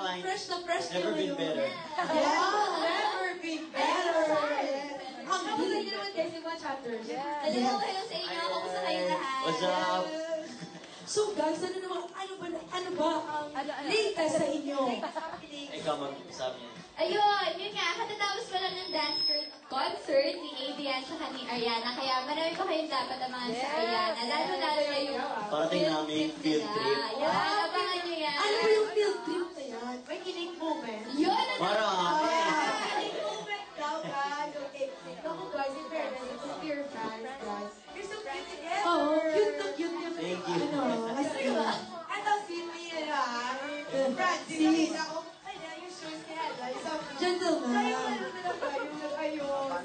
fine. Fresh na fresh Never been better. Yeah, never been better. Ang Kamusta niyo naman guys yung mga chapters? Hello sa inyo. Kamusta kayo lahat? What's up? So guys, ano ba ang latest sa inyo? Ikaw mag-sabi niya. Ayun, yun nga. Katatapos pa lang ng dance concert ni Adrian at ni Ariana. Kaya marami pa kayong dapat abangan sa Ariana. Lalo-lalo na yung Parating namin field trip. Yan, abangan nyo yan. Ano ba yung field trip na yan? May kilig moment. Yun! Marami. Kilig moment daw, guys. Okay. Naku guys, in fairness, it's a pure fans, guys. You're so cute together. Oh, cute na cute yung Thank you. as in. Ito si Mira. Francis, nakita ko. Ay, na, yung shoes ni Ella. Gentleman. Kayo talaga yung nag-ayos.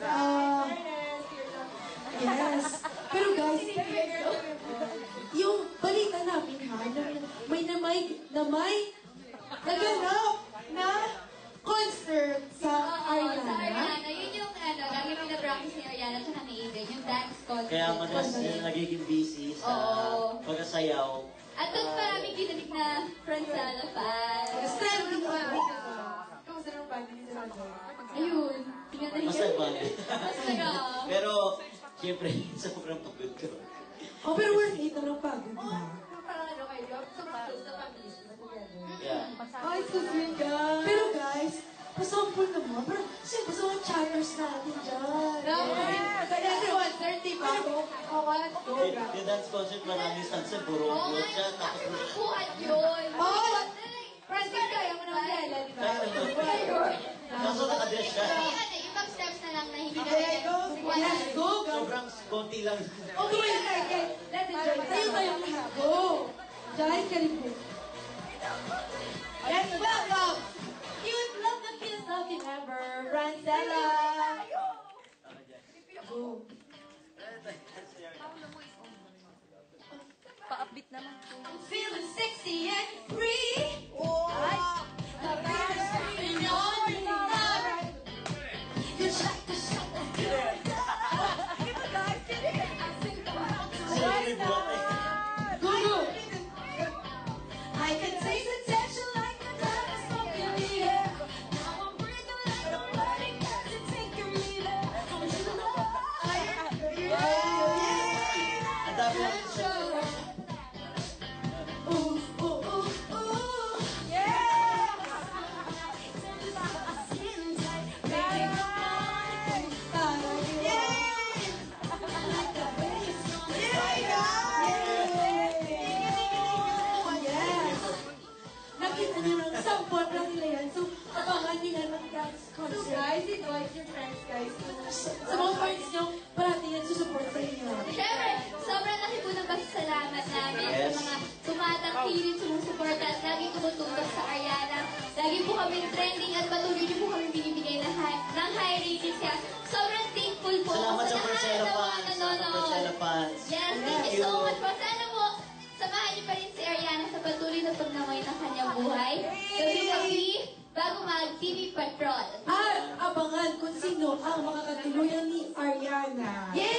Yes. Pero guys, yung balita namin ha, na may naganap na concert sa Sa Ariana. Ariana. Yun yung lagi pinapractice ni Ariana at ni Adrian. Yung dance concert. Kaya madalas na nagiging busy sa pagkasayaw. At doon maraming kinilig na Fransala fans. Standing pa. Kamusta naman ba? Hindi sa Ayun. Tingnan na Mas nag-bonded. Mas naga. Pero, siyempre, sobrang pagod ko. Oh, pero worth it naman ang pagod, diba? Parang ano kayo? Sa close na families na together. Yeah. Ay, so sweet guys. Pero guys, pasample naman. Pero, siyempre sa mga chatters natin dyan. Kaya everyone, 30 pa. The dance concert, maraming sunset, puro Oo nga, siya, tapos nakukuhan yun. Oh! Francis, kaya mo naman Ella, di ba? kaso nakadress siya. Ibang steps na lang na hindi na Okay, go. Yes, go, go. Sobrang konti lang. Okay, Let's enjoy tayo tayong lahat. Go. Dahil ka rin po. Let's welcome! You would love the feel something ever, Francella! Go. Pa-upbeat naman. I'm feeling sexy and free! Oh! The beat is screaming on me! You shut the shut the good! Give a guy sitting I think about Sorry, tonight! Go, go. I can taste the tension like the diamond smoke in the air. Now I'm breathing like nobody got you taking me there. Don't you know? Ang dami lang siya. Ooh, ooh, ooh, ooh. Yeah! Nakita niyo ng sampot lang nila yan. So, abangan nila ng dance So concert. guys, invite your friends guys. Sa mga friends niyo, parati yan susupport sa inyo. Siyempre, sobrang laki po ng pasasalamat namin Yes. sa mga tumatangkirin, sumusuporta at lagi tumututok sa Ariana. Lagi po kami trending at patuloy niyo po kami binibigay ng high ratings. Kaya sobrang thankful po Salamat sa lahat Marcella ng mga fans. nanonood. Marcella fans. Yes, thank you so much po. Sana po, samahan niyo pa rin si Ariana sa patuloy na pagnamay ng kanyang buhay. Gabi-gabi, bago mag-TV Patrol. At abangan kung sino ang makakatuluyan ni Ariana. Yeah!